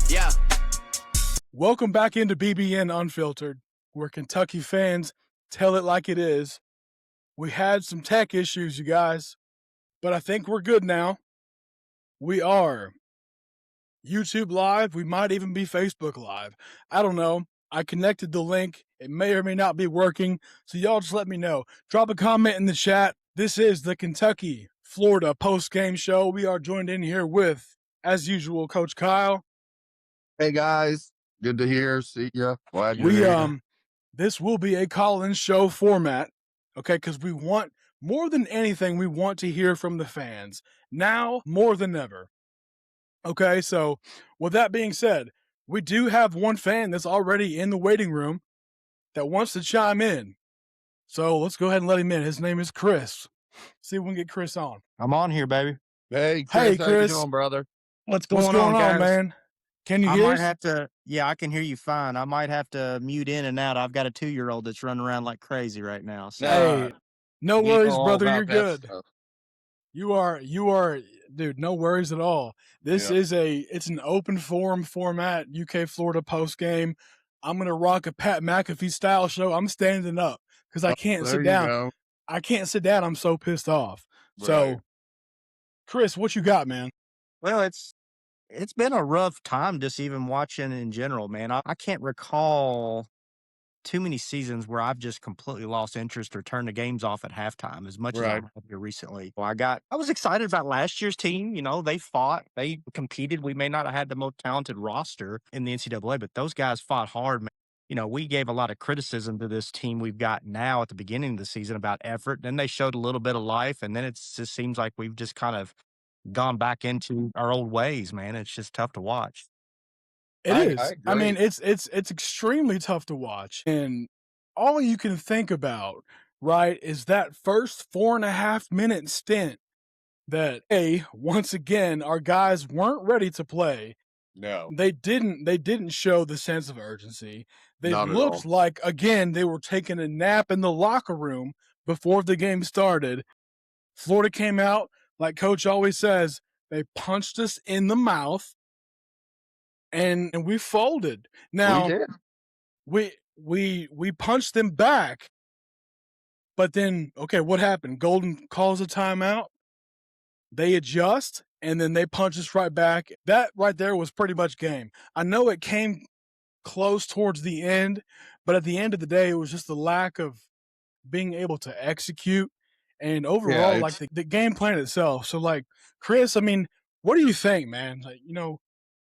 Yeah. Welcome back into BBN Unfiltered, where Kentucky fans tell it like it is. We had some tech issues, you guys, but I think we're good now. We are YouTube Live. We might even be Facebook Live. I don't know. I connected the link. It may or may not be working, so y'all just let me know. Drop a comment in the chat. This is the Kentucky-Florida post-game show. We are joined in here with, as usual, Coach Kyle. Hey guys, good to hear. See ya. Glad you're here. This will be a call-in show format, okay? Because we want, more than anything, we want to hear from the fans now more than ever. Okay, so with that being said, we do have one fan that's already in the waiting room that wants to chime in. So let's go ahead and let him in. His name is Chris. See if we can get Chris on. I'm on here, baby. Hey Chris, Hey, how you Chris. doing, brother? What's What's going on, guys? man? Can you I hear might us? have to, yeah, I can hear you fine. I might have to mute in and out. I've got a 2-year-old that's running around like crazy right now. So Hey, no We worries, know all brother. about You're that good. stuff. You are, dude, no worries at all. This Yeah. is it's an open forum format, UK Florida post game. I'm going to rock a Pat McAfee style show. I'm standing up because I can't There sit you down. go. I can't sit down. I'm so pissed off. So, Right. Chris, what you got, man? well, it's been a rough time just even watching in general, man. I can't recall too many seasons where I've just completely lost interest or turned the games off at halftime as much as I Right. have here recently. Well, I was excited about last year's team. You know, they fought, they competed. We may not have had the most talented roster in the NCAA, but those guys fought hard, man. You know, we gave a lot of criticism to this team we've got now at the beginning of the season about effort. Then they showed a little bit of life, and then it just seems like we've just kind of gone back into our old ways, man. It's just tough to watch. It is. I I mean, agree. it's extremely tough to watch, and all you can think about, right, is that first 4.5 minute stint that once again our guys weren't ready to play. No, They didn't show the sense of urgency. They not at all. looked like, again, they were taking a nap in the locker room before the game started. Florida came out, like Coach always says, they punched us in the mouth, and we folded. Now, We did. we punched them back, but then, okay, what happened? Golden calls a timeout. They adjust, and then they punch us right back. That right there was pretty much game. I know it came close towards the end, but at the end of the day, it was just the lack of being able to execute and overall, Yeah, like the game plan itself. So, like, Chris, I mean, what do you think, man? Like,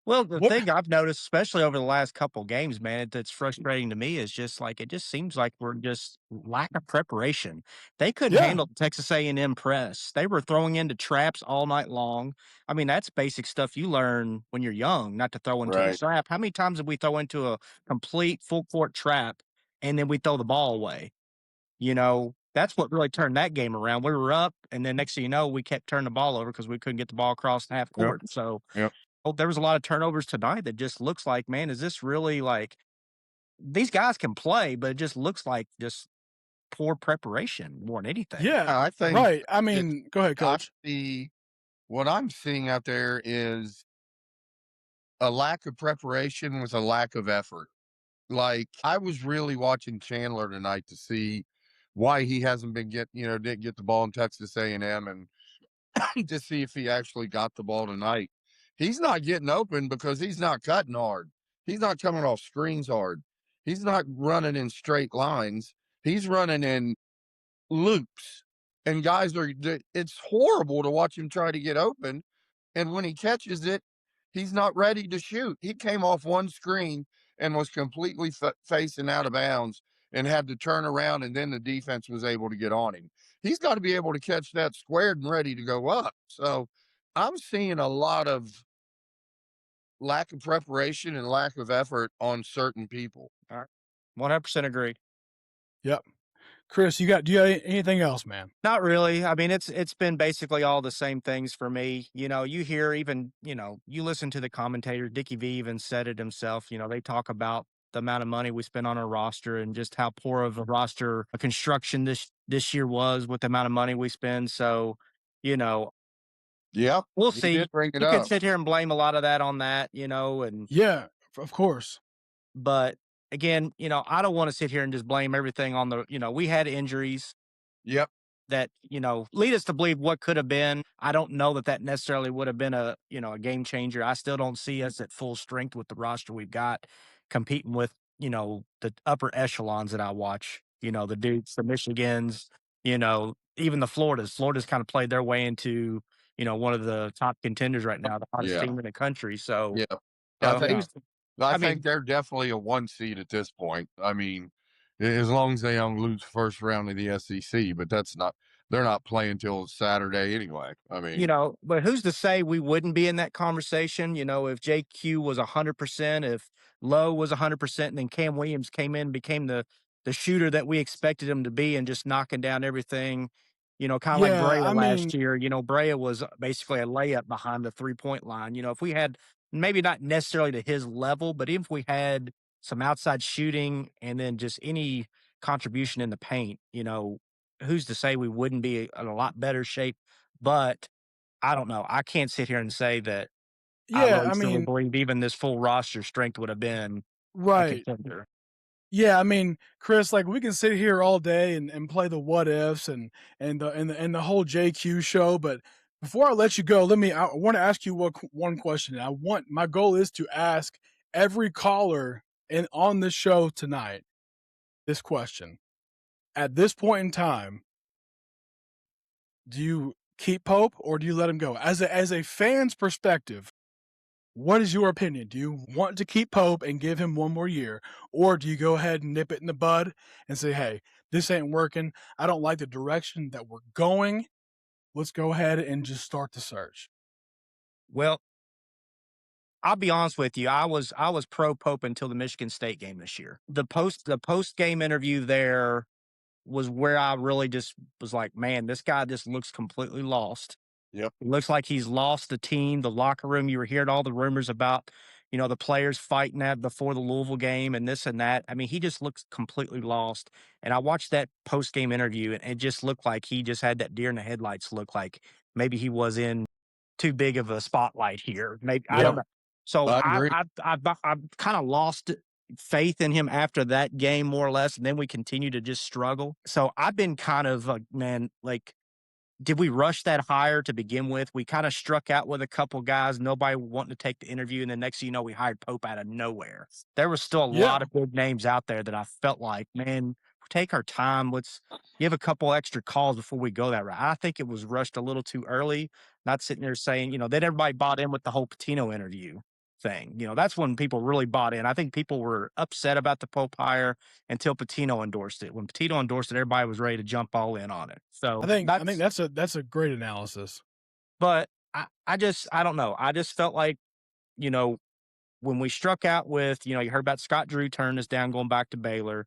Well, the what? thing I've noticed, especially over the last couple games, man, that's frustrating to me is just like it just seems like we're just lack of preparation. They couldn't Yeah, handle Texas A&M press. They were throwing into traps all night long. I mean, that's basic stuff you learn when you're young, not to throw into a right. trap. How many times did we throw into a complete full court trap and then we throw the ball away? You know, that's what really turned that game around. We were up, and then next thing you know, we kept turning the ball over because we couldn't get the ball across the half Yep. court. So Yep. there was a lot of turnovers tonight that just looks like, man, is this really like these guys can play, but it just looks like just poor preparation more than anything. yeah, I think right. I it's mean, go ahead, Coach. what I'm seeing out there is a lack of preparation with a lack of effort. Like I was really watching Chandler tonight to see why he hasn't been didn't get the ball in Texas A&M and to see if he actually got the ball tonight. He's not getting open because he's not cutting hard. He's not coming off screens hard. He's not running in straight lines. He's running in loops. And it's horrible to watch him try to get open. And when he catches it, he's not ready to shoot. He came off one screen and was completely facing out of bounds and had to turn around, and then the defense was able to get on him. He's got to be able to catch that squared and ready to go up. So I'm seeing a lot of lack of preparation and lack of effort on certain people. All right. 100% agree. Yep. Chris, do you have anything else, man? Not really. I mean, it's been basically all the same things for me. You know, you hear even, you know, you listen to the commentators. Dickie V even said it himself. You know, they talk about the amount of money we spend on our roster and just how poor of a roster a construction this year was with the amount of money we spend. So, you know, Yeah, We'll he see. did bring it You could up. sit here and blame a lot of that on that, and Yeah, of course. but again, I don't want to sit here and just blame everything on we had injuries Yep. that, lead us to believe what could have been. I don't know that that necessarily would have been a game changer. I still don't see us at full strength with the roster we've got competing with, the upper echelons that I watch, the Dukes, the Michigans, even the Floridas. Florida's kind of played their way into, one of the top contenders right now, the hottest Yeah. team in the country. So, Yeah. I think who's, I I think mean, they're definitely a 1 seed at this point. I mean, as long as they don't lose first round of the SEC, but they're not playing till Saturday anyway. I mean, but who's to say we wouldn't be in that conversation? If JQ was 100%, if Lowe was 100%, and then Cam Williams came in, became the shooter that we expected him to be, and just knocking down everything. Kind of like Yeah, Brea I last mean, year. Brea was basically a layup behind the 3-point line. If we had maybe not necessarily to his level, but if we had some outside shooting and then just any contribution in the paint, who's to say we wouldn't be in a lot better shape? But I don't know. I can't sit here and say that I yeah, really I truly mean, believe even this full roster strength would have been a right. contender. Yeah, I mean, Chris, like we can sit here all day and play the what ifs and the whole JQ show, but before I let you go, I want to ask you one question. My goal is to ask every caller on this show tonight this question. At this point in time, do you keep Pope or do you let him go? As a fan's perspective, what is your opinion? Do you want to keep Pope and give him one more year? Or do you go ahead and nip it in the bud and say, hey, this ain't working. I don't like the direction that we're going. Let's go ahead and just start the search. Well, I'll be honest with you. I was pro Pope until the Michigan State game this year. The post game interview there was where I really just was like, man, this guy just looks completely lost. yep. It looks like he's lost the team, the locker room. You were hearing all the rumors about, the players fighting that before the Louisville game and this and that. I mean, he just looks completely lost. And I watched that post game interview, and it just looked like he just had that deer in the headlights look, like maybe he was in too big of a spotlight here. Maybe I don't Yep. know. So I I agree. I've kind of lost faith in him after that game, more or less, and then we continue to just struggle. So I've been kind of like, man, like, did we rush that hire to begin with? We kind of struck out with a couple guys, nobody wanting to take the interview, and then next thing you know, we hired Pope out of nowhere. There was still a lot Yeah. of good names out there that I felt like, man, take our time. Let's give a couple extra calls before we go that route. I think it was rushed a little too early. Not sitting there saying, then everybody bought in with the whole Patino interview thing. That's when people really bought in. I think people were upset about the Pope hire until Patino endorsed it. When Patino endorsed it, everybody was ready to jump all in on it. I So think that's that's a great analysis. but I don't know. I just felt like, you know, when we struck out with, you heard about Scott Drew turning us down going back to Baylor.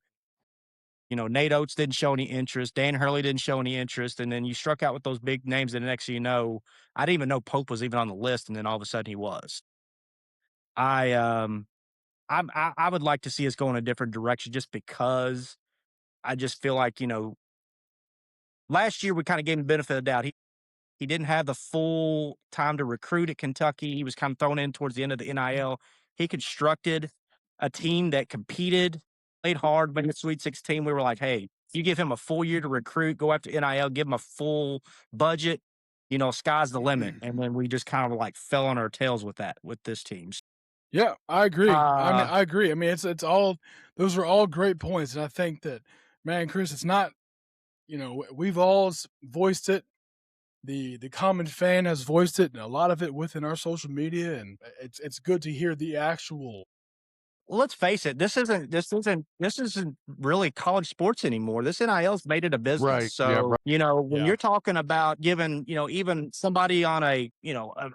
Nate Oates didn't show any interest. Dan Hurley didn't show any interest. And then you struck out with those big names. And the next thing you know, I didn't even know Pope was even on the list. And then all of a sudden he was. I I would like to see us go in a different direction just because I just feel like, last year we kind of gave him the benefit of the doubt. He didn't have the full time to recruit at Kentucky. He was kind of thrown in towards the end of the NIL. He constructed a team that competed, played hard, made the Sweet 16. We were like, hey, you give him a full year to recruit, go after NIL, give him a full budget, sky's the limit. And then we just kind of like fell on our tails with that, with this team. Yeah, I agree. I mean, Uh, I agree. I mean, it's all those are all great points, and I think that, man, Chris, it's not. We've all voiced it. The common fan has voiced it, and a lot of it within our social media, and it's good to hear the actual. Well, let's face it. This isn't really college sports anymore. This NIL's made it a business. Right. Yeah. So, Right. when Yeah, you're talking about giving, even somebody on a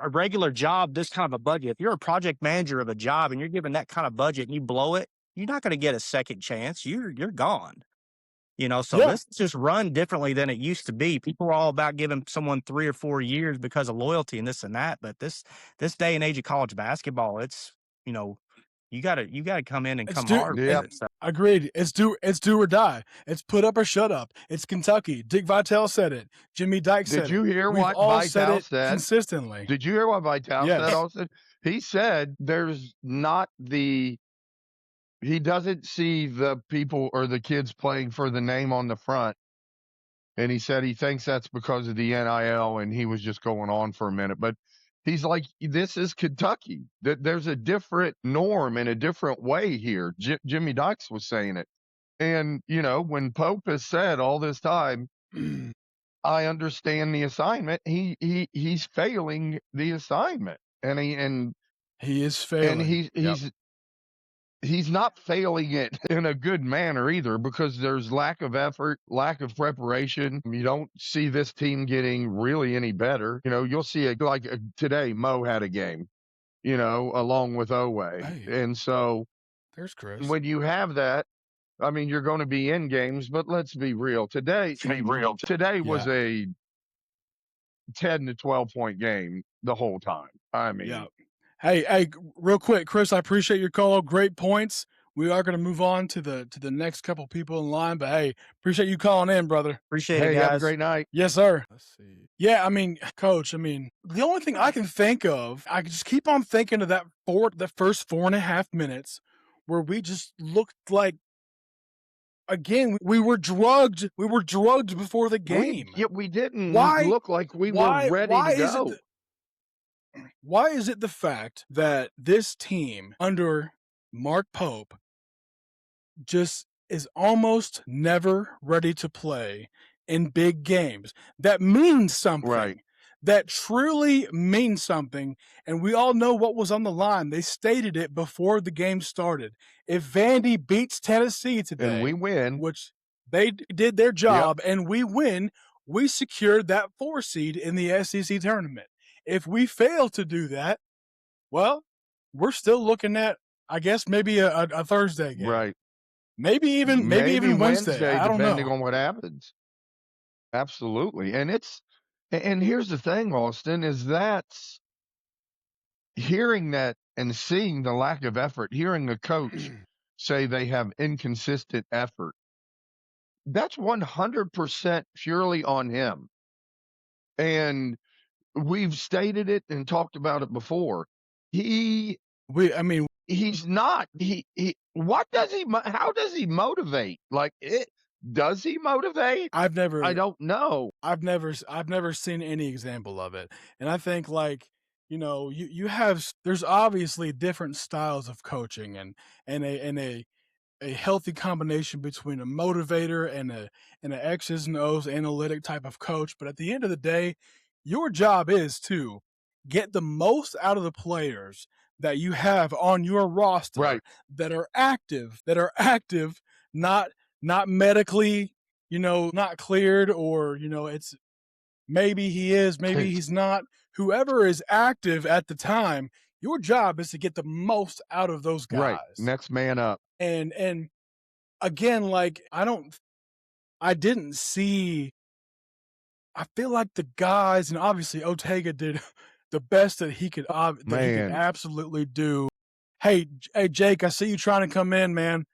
regular job, this kind of a budget, if you're a project manager of a job and you're given that kind of budget and you blow it, you're not going to get a second chance. You're gone. So yeah, this is just run differently than it used to be. People are all about giving someone 3 or 4 years because of loyalty and this and that. But this day and age of college basketball, it's, you know, You gotta come in and It's come do hard Yeah. with it. So agreed. It's do or die. It's put up or shut up. It's Kentucky. Dick Vitale said it. Jimmy Dike Did said you it. hear We've what all said Vital it said? consistently. Did you hear what Vital said Yes. also? He said there's not the he doesn't see the people or the kids playing for the name on the front. And he said he thinks that's because of the NIL, and he was just going on for a minute. But he's like, this is Kentucky. There's a different norm and a different way here. Jimmy Dykes was saying it. And, you know, when Pope has said all this time, I understand the assignment, he's failing the assignment. And He is failing. he's not failing it in a good manner either, because there's lack of effort, lack of preparation. You don't see this team getting really any better. You know, you'll see it like today, Mo had a game, you know, along with Owe. Hey, And so there's Chris. when you have that, I mean, you're going to be in games, but let's be real. Today was Yeah. a 10 to 12 point game the whole time. I mean, Yeah. Hey, real quick, Chris, I appreciate your call. Great points. We are going to move on to the next couple people in line, but hey, appreciate you calling in, brother. appreciate it, hey, guys. have a great night. Yes, sir. Let's see. Yeah, I mean, Coach, I mean, the only thing I can think of, I just keep on thinking of the first 4.5 minutes where we just looked like, again, we were drugged. We were drugged before the game. We didn't Why- look like we were ready to go. Why is it the fact that this team under Mark Pope just is almost never ready to play in big games that means something? Right. That truly means something, and we all know what was on the line. They stated it before the game started. If Vandy beats Tennessee today, And we win, which they did their job, and we win, we secured that 4 seed in the SEC tournament. If we fail to do that, well, we're still looking at, I guess, maybe a Thursday game. right? Maybe even Wednesday. I don't depending know. on what happens. Absolutely. And here's the thing, Austin, is that's hearing that and seeing the lack of effort, hearing a coach say they have inconsistent effort. That's 100% purely on him. And we've stated it and talked about it before. He's not. What does he? How does he motivate? Like it? Does he motivate? I don't know. I've never seen any example of it. And I think, like, you know, you have, there's obviously different styles of coaching, and a healthy combination between a motivator and an X's and O's analytic type of coach. But at the end of the day, your job is to get the most out of the players that you have on your roster, Right. that are active, not medically, you know, not cleared, or, you know, it's maybe he is, maybe he's not. Whoever is active at the time, your job is to get the most out of those guys. Right. Next man up. And again, like, I didn't see, I feel like the guys, and obviously Ortega did the best that he could absolutely do. Hey, Jake, I see you trying to come in, man.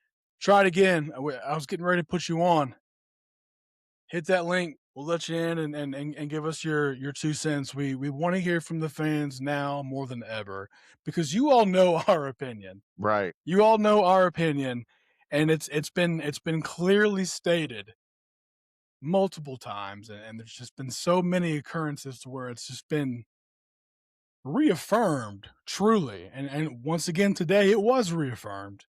Try it again. I was getting ready to put you on. Hit that link. We'll let you in and give us your 2 cents. We want to hear from the fans now more than ever, because you all know our opinion. Right. You all know our opinion, and it's been clearly stated multiple times, and there's just been so many occurrences to where it's just been reaffirmed, truly. And once again today, it was reaffirmed.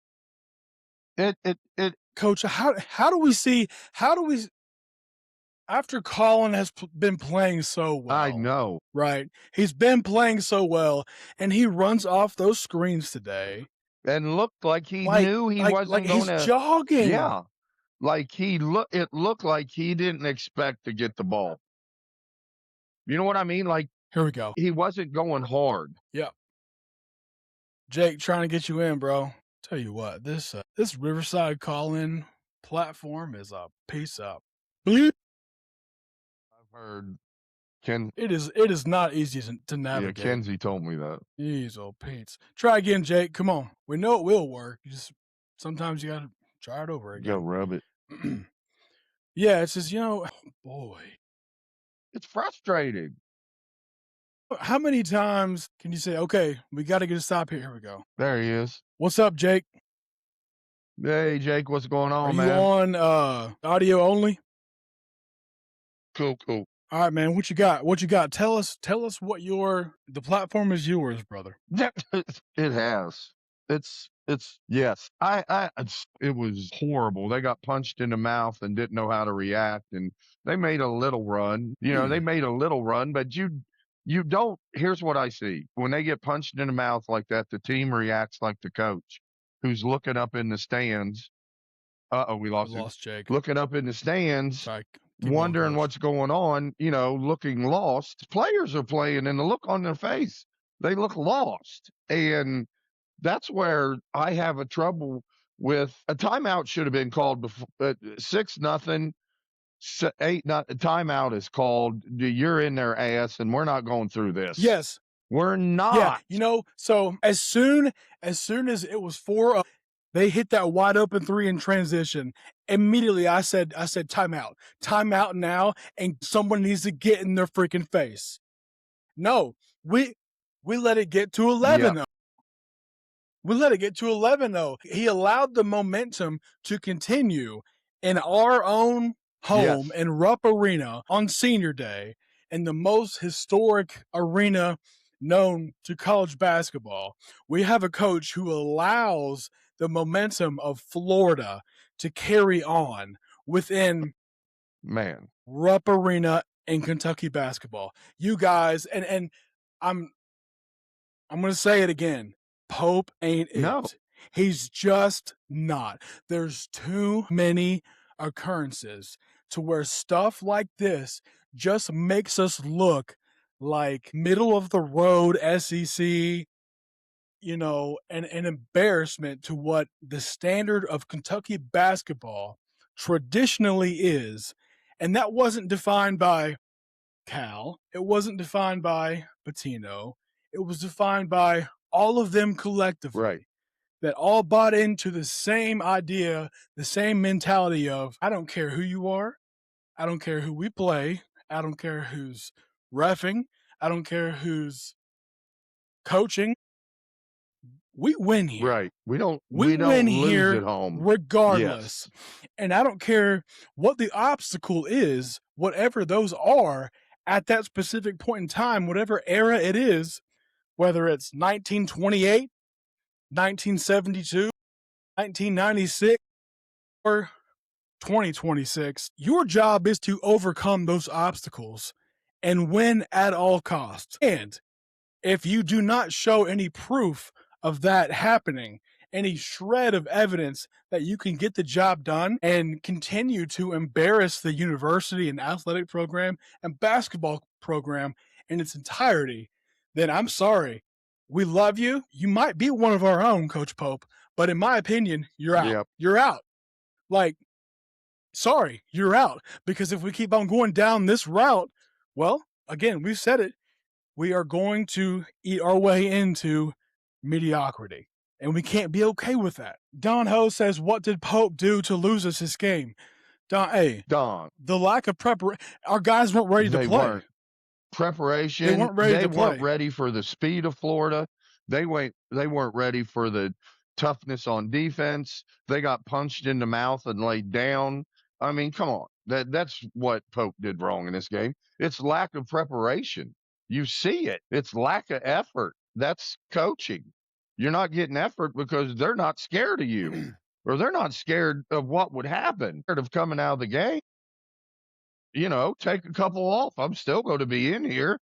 Coach, how do we, after Colin has been playing so well? I know. Right? He's been playing so well, and he runs off those screens today And looked like he knew he wasn't going to. He's jogging. Yeah. Like it looked like he didn't expect to get the ball. You know what I mean? Like, here we go. He wasn't going hard. Yep. Jake, trying to get you in, bro. Tell you what, this Riverside call-in platform is a piece of bleep. I've heard It is not easy to Yeah, navigate. Kenzie told me that. Jeez, old Pete's. Try again, Jake. Come on. We know it will work. Sometimes you gotta try it over Go again. rub it. Yeah, it's just, oh, boy. It's frustrating. How many times can you say, okay, we got to get a stop here? Here we go. There he is. What's up, Jake? Hey, Jake, what's going Are on, you man? on audio only? Cool. All right, man. What you got? Tell us what the platform is yours, brother. It has. Yes. It was horrible. They got punched in the mouth and didn't know how to react, and they made a little run. They made a little run, but you don't. Here's what I see: when they get punched in the mouth like that, the team reacts like the coach, who's looking up in the stands. We lost Jake. Looking up in the stands, Sorry, wondering what's going on, looking lost. Players are playing, and the look on their face, they look lost. And that's where I have a trouble with a timeout. Should have been called before 6-0, 8 not timeout is called. You're in their ass, and we're not going through this. Yes, we're not. Yeah, so as soon as it was 4-0, they hit that wide open three in transition. Immediately, I said, timeout now, and someone needs to get in their freaking face. No, we let it get to 11-0. Yep. We let it get to 11-0. He allowed the momentum to continue in our own home in Rupp Arena on Senior Day, in the most historic arena known to college basketball. We have a coach who allows the momentum of Florida to carry on within Rupp Arena in Kentucky basketball. You guys, and I'm going to say it again. Pope ain't it. No. He's just not. There's too many occurrences to where stuff like this just makes us look like middle of the road SEC, an embarrassment to what the standard of Kentucky basketball traditionally is. And that wasn't defined by Cal. It wasn't defined by Pitino. It was defined by all of them collectively, that all bought into the same idea, the same mentality of, I don't care who you are. I don't care who we play. I don't care who's reffing. I don't care who's coaching. We win here. Right. We don't win lose here at home. regardless. And I don't care what the obstacle is, whatever those are at that specific point in time, whatever era it is, whether it's 1928, 1972, 1996, or 2026, your job is to overcome those obstacles and win at all costs. And if you do not show any proof of that happening, any shred of evidence that you can get the job done and continue to embarrass the university and athletic program and basketball program in its entirety, then I'm sorry. We love you. You might be one of our own, Coach Pope, but in my opinion, you're out. Yep. You're out. Sorry, you're out. Because if we keep on going down this route, well, again, we've said it, we are going to eat our way into mediocrity. And we can't be okay with that. Don Ho says, what did Pope do to lose us this game? Don, the lack of preparation. Our guys weren't ready to play. Preparation. They weren't ready to play. They weren't ready for the speed of Florida. They weren't ready for the toughness on defense. They got punched in the mouth and laid down. I mean, come on. That's what Pope did wrong in this game. It's lack of preparation. You see it. It's lack of effort. That's coaching. You're not getting effort because they're not scared of you, or they're not scared of what would happen, scared of coming out of the game. Take a couple off. I'm still going to be in here,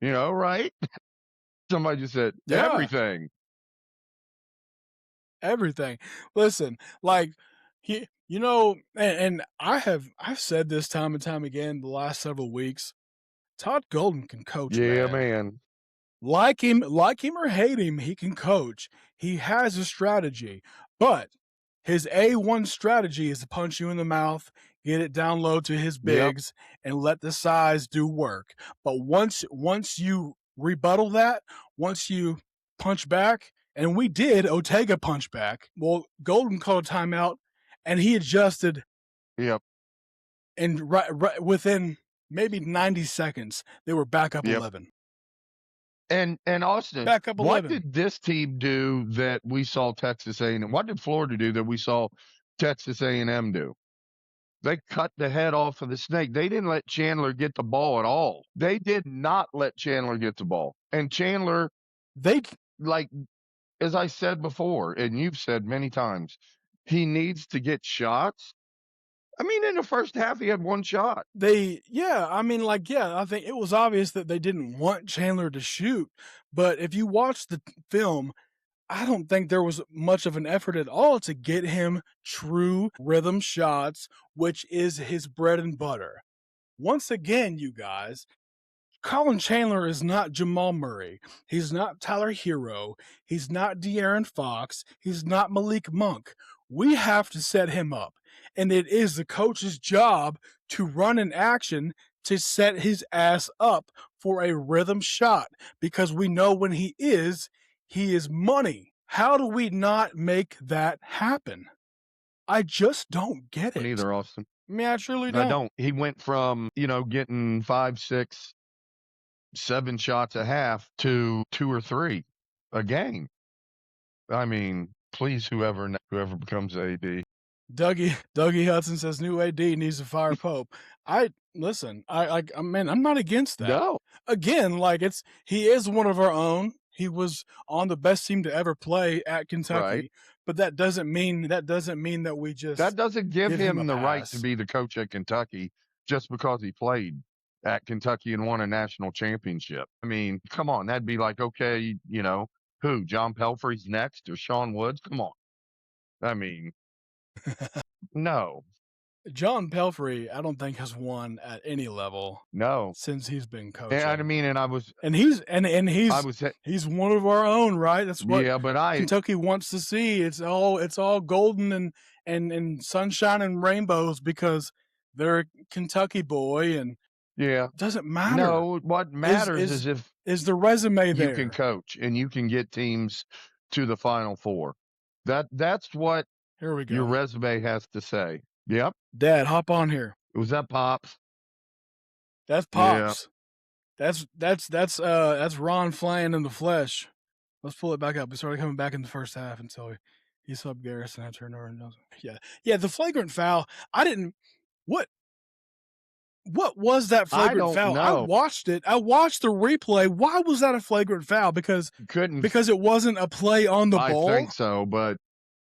right? Somebody just said everything. Everything. Listen, and I've said this time and time again the last several weeks. Todd Golden can coach. Yeah, man. Like him or hate him, he can coach. He has a strategy, but his A1 strategy is to punch you in the mouth, get it down low to his bigs, and let the size do work. But once you rebuttal that, once you punch back, and we did, Ortega punch back. Well, Golden called a timeout, and he adjusted. Yep. And right within maybe 90 seconds, they were back up 11. And Austin, Back up what 11. did this team do that we saw Texas A&M? What did Florida do that we saw Texas A&M do? They cut the head off of the snake. They didn't let Chandler get the ball at all. They did not let Chandler get the ball. And Chandler, like, as I said before, and you've said many times, he needs to get shots. I mean, in the first half, he had one shot. I think it was obvious that they didn't want Chandler to shoot. But if you watch the film, I don't think there was much of an effort at all to get him true rhythm shots, which is his bread and butter. Once again, you guys, Colin Chandler is not Jamal Murray. He's not Tyler Hero. He's not De'Aaron Fox. He's not Malik Monk. We have to set him up. And it is the coach's job to run an action to set his ass up for a rhythm shot, because we know when he is money. How do we not make that happen? I just don't get it. Neither, Austin. I mean, I truly don't. I don't. He went from, getting 5, 6, 7 shots a half to 2 or 3 a game. I mean, please, whoever becomes AD. Dougie Hudson says new AD needs to fire Pope. I'm not against that. No. Again, he is one of our own. He was on the best team to ever play at Kentucky. Right. But that doesn't mean that we just That doesn't give him the right pass. to be the coach at Kentucky just because he played at Kentucky and won a national championship. I mean, come on, that'd be like, okay, who? John Pelfrey's next or Sean Woods? Come on. I mean, no. John Pelfrey, I don't think has won at any level. No. Since he's been coaching. He's one of our own, right? That's what Kentucky wants to see. It's all golden and sunshine and rainbows because they're a Kentucky boy, and it doesn't matter. No, what matters is the resume there. You can coach and you can get teams to the Final Four. That's what Here we go. Your resume has to say. Yep. Dad, hop on here. Was that Pops? That's Pops. Yeah. That's Ron flying in the flesh. Let's pull it back up. We started coming back in the first half until he subbed Garrison. I turned over and yeah. The flagrant foul. What was that flagrant foul? Know. I watched it. I watched the replay. Why was that a flagrant foul? Because it wasn't a play on the ball. I think so, but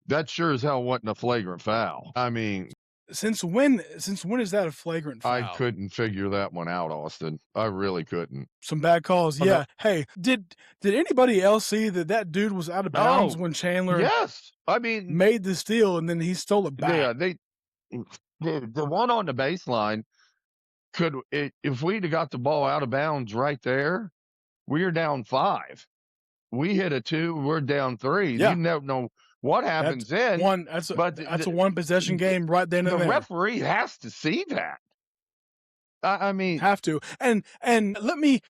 that sure as hell wasn't a flagrant foul. I mean, since when is that a flagrant foul? I couldn't figure that one out, Austin. I really couldn't. Some bad calls. Yeah. Hey, did anybody else see that dude was out of bounds when Chandler made the steal and then he stole it back? Yeah, the one on the baseline if we'd have got the ball out of bounds right there, we're down 5. We hit a 2, we're down 3. Yeah. You never know what happens then. That's a one possession game right then and there. The referee has to see that. I mean, have to. And let me.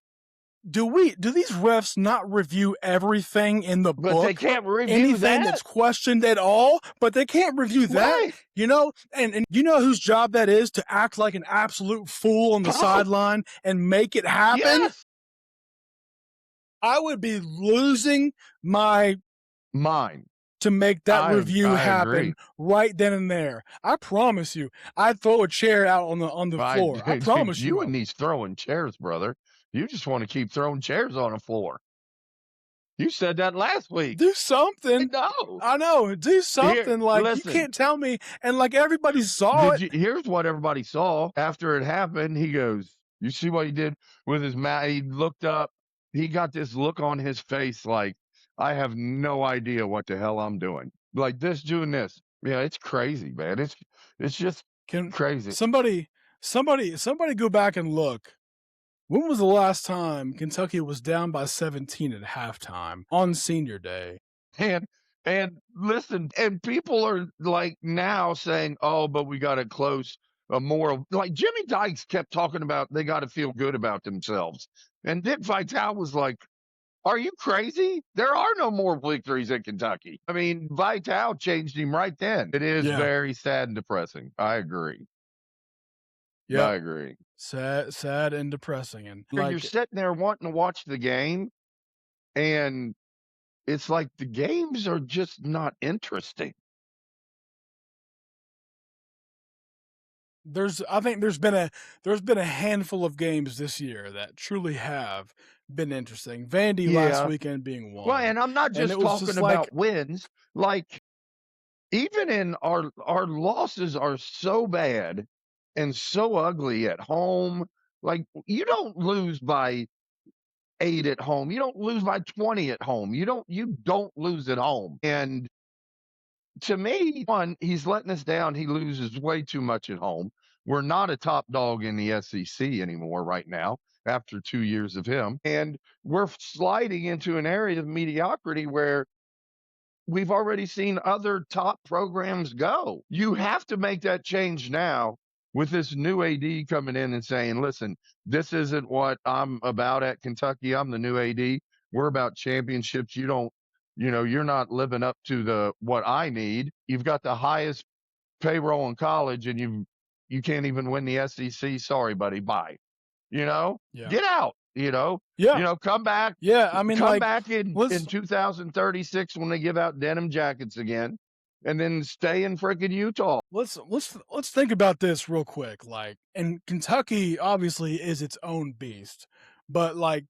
Do these refs not review everything in the book? But they can't review anything that's questioned at all. But they can't review that. Right. And you know whose job that is, to act like an absolute fool on the sideline and make it happen. Yes. I would be losing my mind to make that review happen agree. Right then and there. I promise you, I'd throw a chair out on the floor. I promise you. You and these throwing chairs, brother. You just want to keep throwing chairs on the floor. You said that last week. Do something. I know. Do something. Listen, you can't tell me. And everybody saw it. Here's what everybody saw after it happened. He goes, "You see what he did with his mouth?" He looked up. He got this look on his face like, I have no idea what the hell I'm doing. Like this, doing this. Yeah, it's crazy, man. It's just crazy. Somebody go back and look. When was the last time Kentucky was down by 17 at halftime on senior day? And listen, and people are now saying, "Oh, but we got it close a moral. Like Jimmy Dykes kept talking about they got to feel good about themselves, and Dick Vitale was like, "Are you crazy? There are no more victories in Kentucky." I mean, Vitale changed him right then. It is very sad and depressing. I agree. Yeah. I agree. Sad and depressing. And like you're sitting there wanting to watch the game, and it's like the games are just not interesting. I think there's been a handful of games this year that truly have been interesting. Vandy last weekend being one. Well, and I'm not just talking about wins. Like even in our losses are so bad and so ugly at home. Like you don't lose by 8 at home. You don't lose by 20 at home. You don't lose at home. And to me, one, he's letting us down. He loses way too much at home. We're not a top dog in the SEC anymore right now after 2 years of him. And we're sliding into an area of mediocrity where we've already seen other top programs go. You have to make that change now with this new AD coming in and saying, listen, this isn't what I'm about at Kentucky. I'm the new AD. We're about championships. You're not living up to what I need. You've got the highest payroll in college and you can't even win the SEC. Sorry, buddy. Bye. Get out, come back. Yeah, I mean, come back in 2036 when they give out denim jackets again, and then stay in freaking Utah. Let's think about this real quick. Like, and Kentucky obviously is its own beast, but like,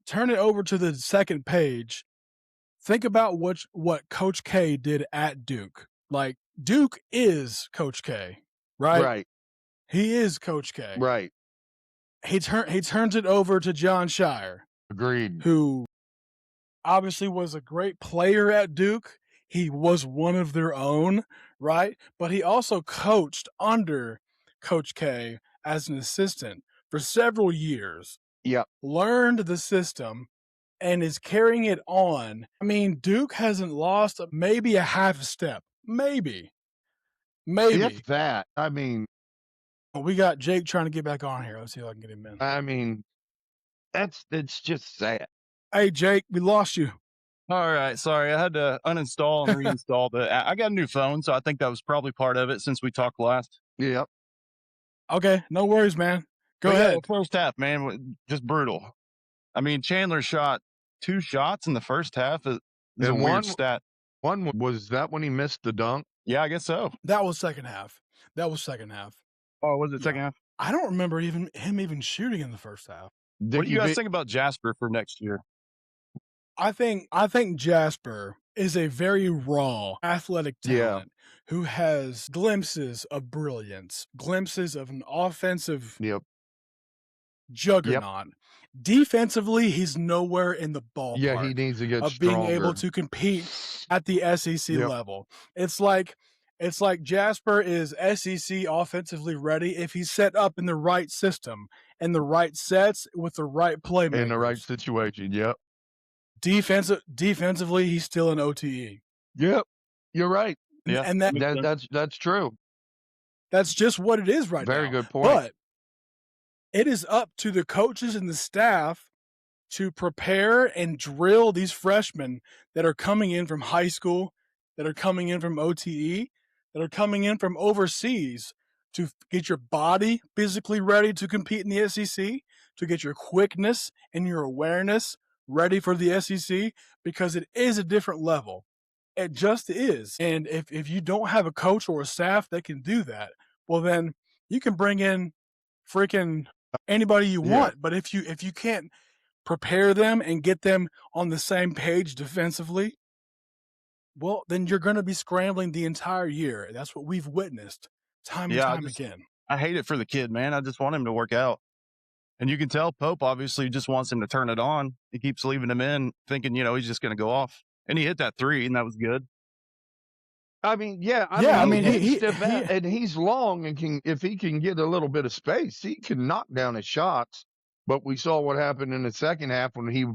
turn it over to the second page. Think about what Coach K did at Duke. Like, Duke is Coach K, right? Right. He is Coach K. Right. He turns it over to John Shire. Agreed. Who obviously was a great player at Duke. He was one of their own, right? But he also coached under Coach K as an assistant for several years. Yep. Learned the system and is carrying it on. I mean, Duke hasn't lost maybe a half a step. Maybe. If that. I mean, we got Jake trying to get back on here. Let's see if I can get him in. I mean, it's just sad. Hey, Jake, we lost you. All right. Sorry. I had to uninstall and reinstall the app. I got a new phone, so I think that was probably part of it since we talked last. Yep. Okay. No worries, man. Go ahead. Yeah, the first half, man, just brutal. I mean, Chandler shot 2 shots in the first half. It's a weird stat. One was that when he missed the dunk? Yeah, I guess so. That was second half. Oh, was it second half? I don't remember him even shooting in the first half. What do you guys think about Jasper for next year? I think Jasper is a very raw athletic talent who has glimpses of brilliance, glimpses of an offensive juggernaut. Defensively, he's nowhere in the ballpark. Yeah, he needs to get of stronger. being able to compete at the SEC level. It's like Jasper is SEC offensively ready if he's set up in the right system and the right sets with the right playmakers. In the right situation, yep. Defensively, he's still an OTE. Yep, you're right. Yeah, and that's true. That's just what it is right now. Very good point. But it is up to the coaches and the staff to prepare and drill these freshmen that are coming in from high school, that are coming in from OTE, that are coming in from overseas to get your body physically ready to compete in the SEC, to get your quickness and your awareness ready for the SEC, because it is a different level. It just is. And if you don't have a coach or a staff that can do that, well, then you can bring in freaking anybody you want. But if you can't prepare them and get them on the same page defensively, well, then you're going to be scrambling the entire year. That's what we've witnessed time and time again. I hate it for the kid, man. I just want him to work out. And you can tell Pope obviously just wants him to turn it on. He keeps leaving him in thinking, he's just going to go off. And he hit that 3, and that was good. I mean, and he's long and if he can get a little bit of space, he can knock down his shots. But we saw what happened in the second half when he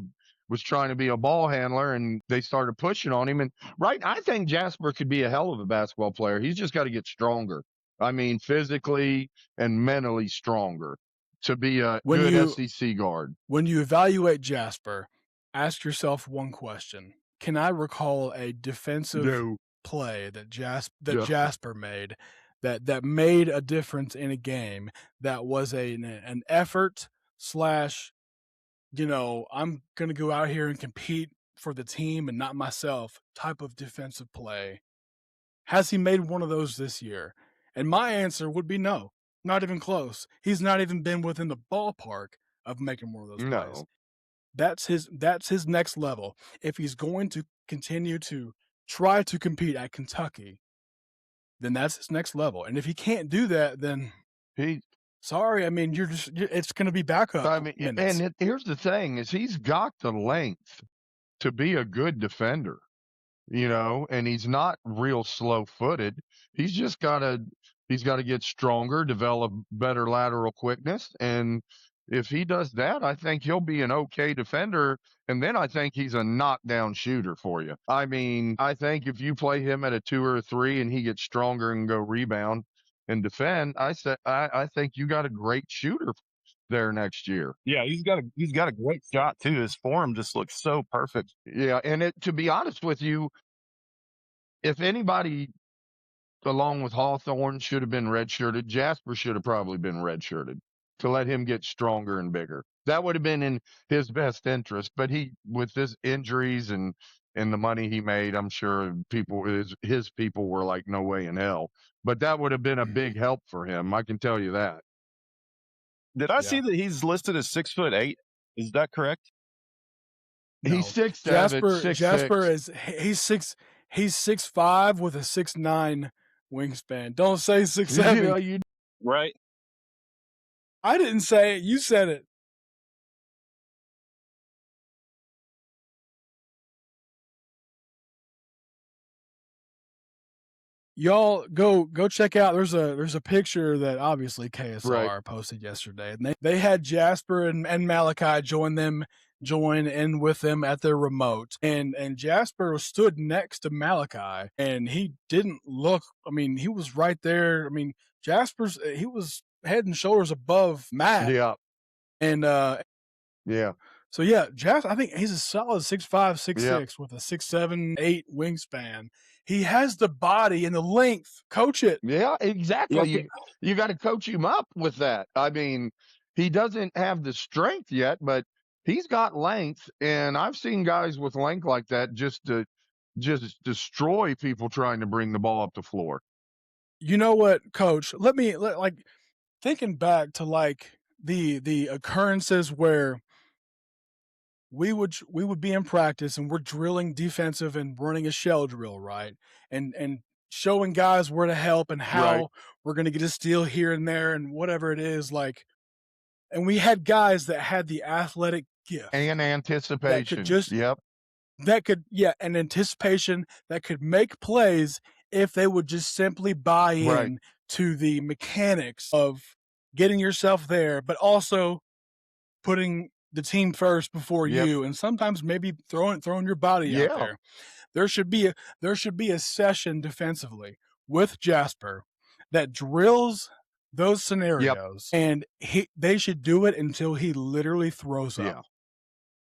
was trying to be a ball handler and they started pushing on him. And I think Jasper could be a hell of a basketball player. He's just got to get stronger. I mean, physically and mentally stronger to be a When good you SEC guard. when you evaluate Jasper, ask yourself one question: can I recall a defensive No. play that Yeah. Jasper made that made a difference in a game, that was an effort slash, I'm gonna go out here and compete for the team and not myself type of defensive play? Has he made one of those this year? And my answer would be no, not even close. He's not even been within the ballpark of making one of those plays. No. That's his next level. If he's going to continue to try to compete at Kentucky, then that's his next level. And if he can't do that, then He sorry, I mean, it's going to be backup I mean, minutes. and here's the thing is he's got the length to be a good defender, and he's not real slow-footed. He's just gotta get stronger, develop better lateral quickness, and if he does that, I think he'll be an okay defender, and then I think he's a knockdown shooter for you. I mean, I think if you play him at a 2 or a 3 and he gets stronger and go rebound and defend, I think you got a great shooter there next year. Yeah, he's got a great shot too. His form just looks so perfect. Yeah, and to be honest with you, if anybody along with Hawthorne should have been redshirted, Jasper should have probably been redshirted to let him get stronger and bigger. That would have been in his best interest. But with his injuries and the money he made, I'm sure his people were like, no way in hell. But that would have been a big help for him. I can tell you that. Did I see Yeah. that he's listed as 6'8"? Is that correct? No. He's 6'7", Jasper 6'6". he's 6'5" with a 6'9" wingspan. Don't say 6'7". Yeah, you Right. I didn't say it. You said it. Y'all go check out. There's a picture that obviously KSR posted yesterday, and they had Jasper and Malachi join in with them at their remote, and Jasper stood next to Malachi, and he didn't look. I mean, he was right there. I mean, he was head and shoulders above Matt. Yeah. And Yeah. so yeah, Jasper, I think he's a solid 6'5", 6'6", with a 6'7", 8" wingspan. He has the body and the length. Coach it. Yeah, exactly. Yeah. You got to coach him up with that. I mean, he doesn't have the strength yet, but he's got length, and I've seen guys with length like that just destroy people trying to bring the ball up the floor. You know what, Coach? Like thinking back to like the occurrences where we would be in practice and we're drilling defensive and running a shell drill, right? And showing guys where to help and how Right. we're going to get a steal here and there and whatever it is, like. And we had guys that had the athletic gift And anticipation. Yep. and anticipation that could make plays if they would just simply buy in Right. to the mechanics of getting yourself there, but also putting the team first before Yep. you, and sometimes maybe throwing your body out Yeah. there. There should be a session defensively with Jasper that drills those scenarios, and they should do it until he literally throws up.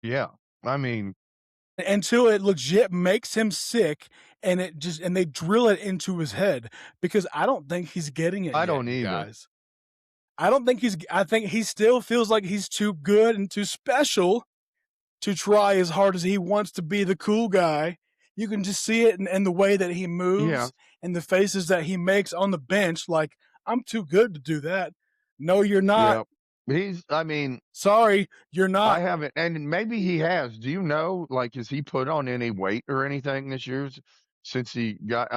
Yeah. I mean, Until it legit makes him sick, and they drill it into his head, because I don't think he's getting it I yet, don't you either. guys. I think he still feels like he's too good and too special to try as hard as he wants to be the cool guy. You can just see it in the way that he moves and the faces that he makes on the bench. Like, I'm too good to do that. No, you're not. Yeah. Sorry, you're not. I haven't, and maybe he has. Do you know, like, has he put on any weight or anything this year since he got,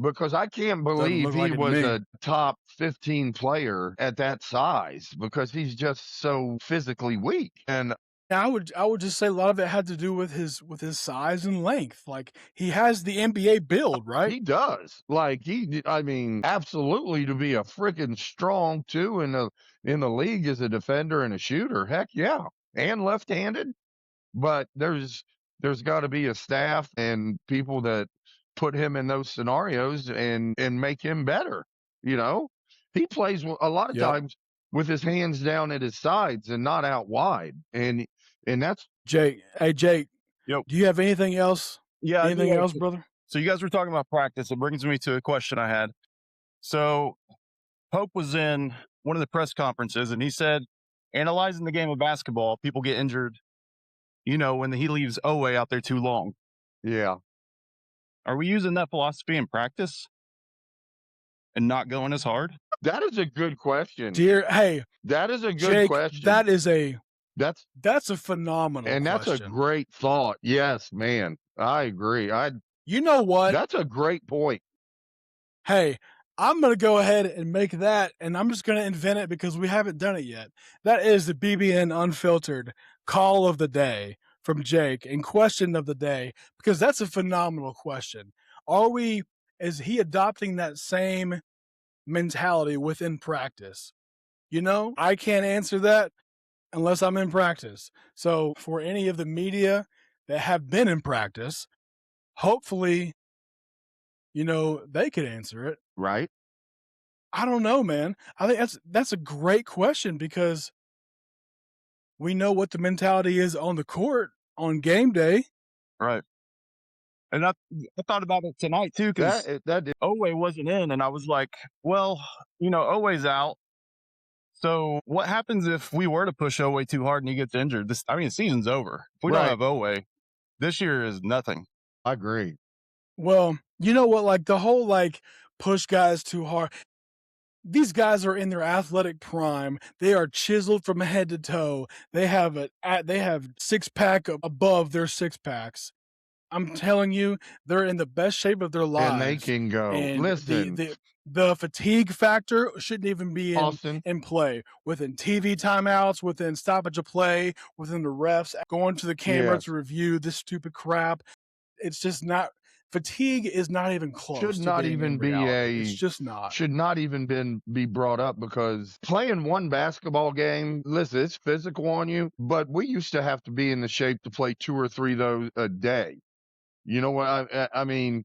because I can't believe look he like it to was me. a top 15 player at that size, because he's just so physically weak. And I would just say a lot of it had to do with his size and length. Like, he has the NBA build, right? he does. Like, absolutely, to be a freaking strong two in the league as a defender and a shooter. Heck yeah. And left-handed. But there's got to be a staff and people that put him in those scenarios and make him better. You know, he plays a lot of Yep. times with his hands down at his sides and not out wide, and that's Jake. Hey, Jake. Yep. Do you have anything else? Yeah, I do Anything have else, brother? So you guys were talking about practice. It brings me to a question I had. So Pope was in one of the press conferences and he said, analyzing the game of basketball, people get injured, when he leaves Owe out there too long. yeah. Are we using that philosophy in practice and not going as hard? That is a good question. Hey, that is a good Jake, question. that's That's a phenomenal and that's question. a great thought. Yes, man. I agree. You know what? That's a great point. Hey, I'm going to go ahead and make that, and I'm just going to invent it because we haven't done it yet. That is the BBN Unfiltered call of the day from Jake and question of the day, because that's a phenomenal question. Is he adopting that same mentality within practice? I can't answer that unless I'm in practice. So for any of the media that have been in practice, hopefully, they could answer it. Right. I don't know, man. I think that's a great question because we know what the mentality is on the court on game day. Right. And I thought about it tonight too, because Owe wasn't in, and I was like, well, Owe's out. So what happens if we were to push Owe too hard and he gets injured? The season's over. If we don't have Owe, this year is nothing. I agree. Well, you know what? Like the whole push guys too hard. These guys are in their athletic prime. They are chiseled from head to toe. They have six pack above their six packs. I'm telling you, they're in the best shape of their lives. And they can go. And Listen, the fatigue factor shouldn't even be in play. Within TV timeouts, within stoppage of play, within the refs going to the camera to review this stupid crap. It's just not. Fatigue is not even close. Should not even be it's just not. Should not even be brought up, because playing one basketball game, listen, it's physical on you, but we used to have to be in the shape to play 2 or 3 of those a day. You know what I mean?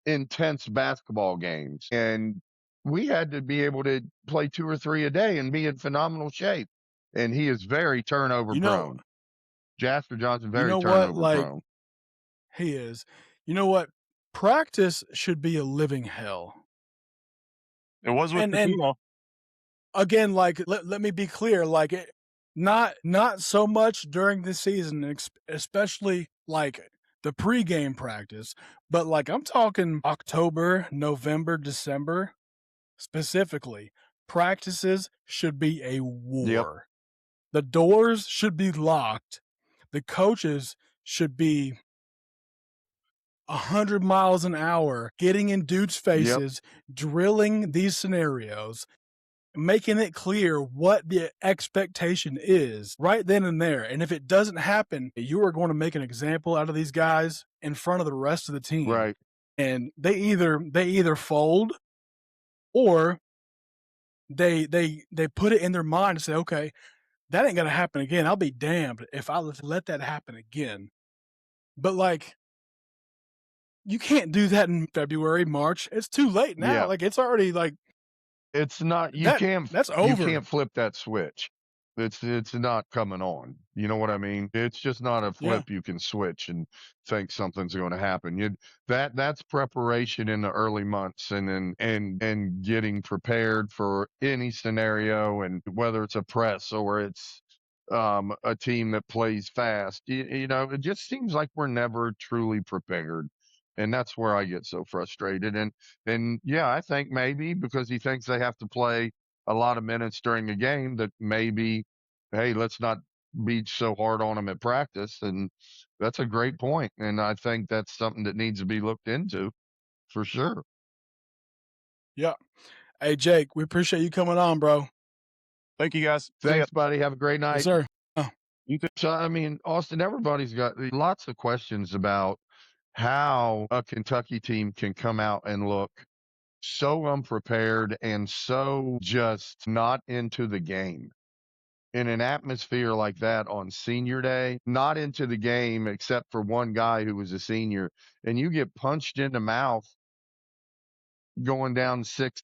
Intense basketball games, and we had to be able to play 2 or 3 a day and be in phenomenal shape. And he is very turnover prone. Jasper Johnson, very turnover prone. He is. You know what? Practice should be a living hell. It was with Pitino. Again, let me be clear, not so much during the season, especially the pregame practice, but I'm talking October, November, December, specifically. Practices should be a war. Yep. The doors should be locked. The coaches should be 100 miles an hour, getting in dudes' faces, drilling these scenarios, making it clear what the expectation is right then and there. And if it doesn't happen, you are going to make an example out of these guys in front of the rest of the team. Right. And they either fold, or they put it in their mind and say, okay, that ain't going to happen again. I'll be damned if I let that happen again. But you can't do that in February, March. It's too late now. Yeah. It's already it's not, that's over. You can't flip that switch. It's not coming on. You know what I mean? It's just not a flip you can switch and think something's going to happen. That's preparation in the early months, and then getting prepared for any scenario, and whether it's a press or it's a team that plays fast. It just seems like we're never truly prepared. And that's where I get so frustrated. And yeah, I think maybe because he thinks they have to play a lot of minutes during a game, that maybe, hey, let's not be so hard on them at practice. And that's a great point. And I think that's something that needs to be looked into for sure. Yeah. Hey, Jake, we appreciate you coming on, bro. Thank you, guys. Thanks, buddy. Have a great night. Yes, sir. You too. So, Austin, everybody's got lots of questions about how a Kentucky team can come out and look so unprepared and so just not into the game in an atmosphere like that on senior day, not into the game except for one guy who was a senior, and you get punched in the mouth going down 6